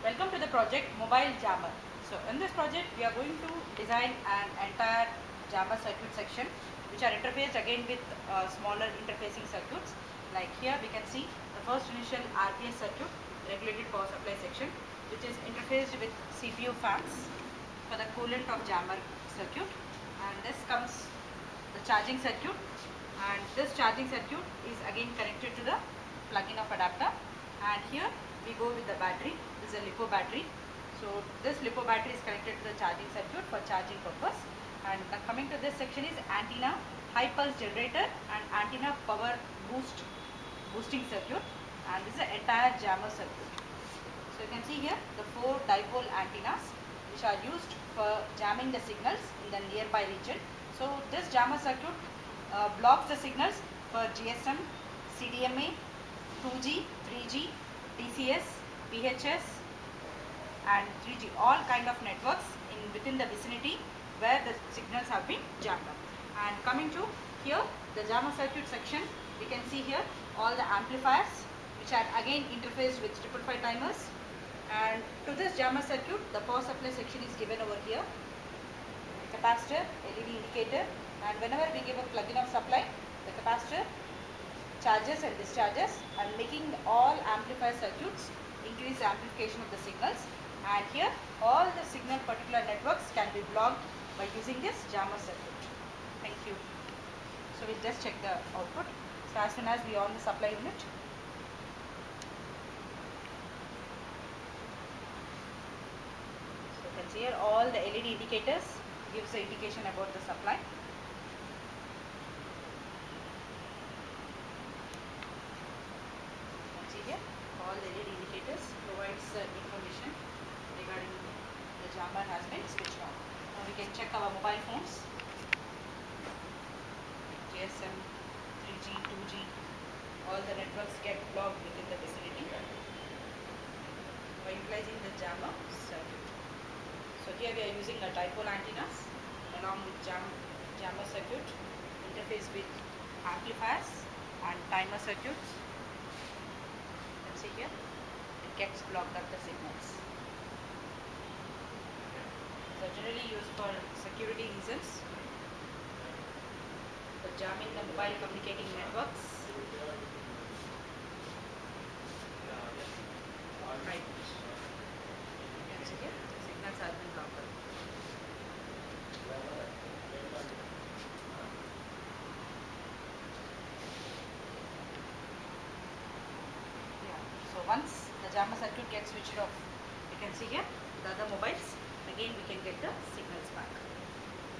Welcome to the project Mobile Jammer. So in this project we are going to design an entire jammer circuit section which are interfaced again with smaller interfacing circuits. Like here we can see the first initial RPS circuit, regulated power supply section, which is interfaced with CPU fans for the coolant of jammer circuit. And this comes the charging circuit, and this charging circuit is again connected to the plug-in of adapter. And here we go with the battery. This is a LiPo battery. So this LiPo battery is connected to the charging circuit for charging purpose. And coming to this section is antenna, high pulse generator and antenna power boosting circuit, and this is the entire jammer circuit. So you can see here the 4 dipole antennas which are used for jamming the signals in the nearby region. So this jammer circuit blocks the signals for GSM, CDMA, 2G, 3G, TCS, PHS and 3G, all kind of networks within the vicinity where the signals have been jammed up. And coming to here, the jammer circuit section, we can see here all the amplifiers which are again interfaced with 555 timers. And to this jammer circuit, the power supply section is given over here. Capacitor, LED indicator, and whenever we give a plug-in of supply, the capacitor charges and discharges, and making all amplifier circuits increase the amplification of the signals. And here all the signal particular networks can be blocked by using this jammer circuit. Thank you. So we'll just check the output. So as soon as we on the supply unit, so you can see here all the LED indicators gives the indication about the supply. Here all the LED indicators provides information regarding the jammer has been switched on. Now we can check our mobile phones, GSM, 3G, 2G, all the networks get blocked within the vicinity by utilizing the jammer circuit. So here we are using a dipole antennas along with jammer circuit interface with amplifiers and timer circuits. See here, it gets blocked up the signals. So generally used for security reasons, for jamming the mobile communicating networks. Right. You can see here, the signals have been blocked up. So once the jammer circuit gets switched off, you can see here the other mobiles, again we can get the signals back,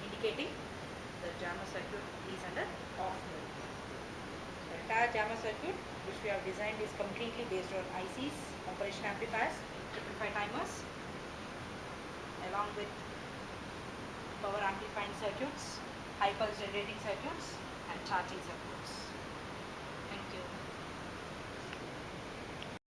indicating the jammer circuit is under off mode. The entire jammer circuit which we have designed is completely based on ICs, operation amplifiers, 555 timers, along with power amplifying circuits, high pulse generating circuits and charging circuits.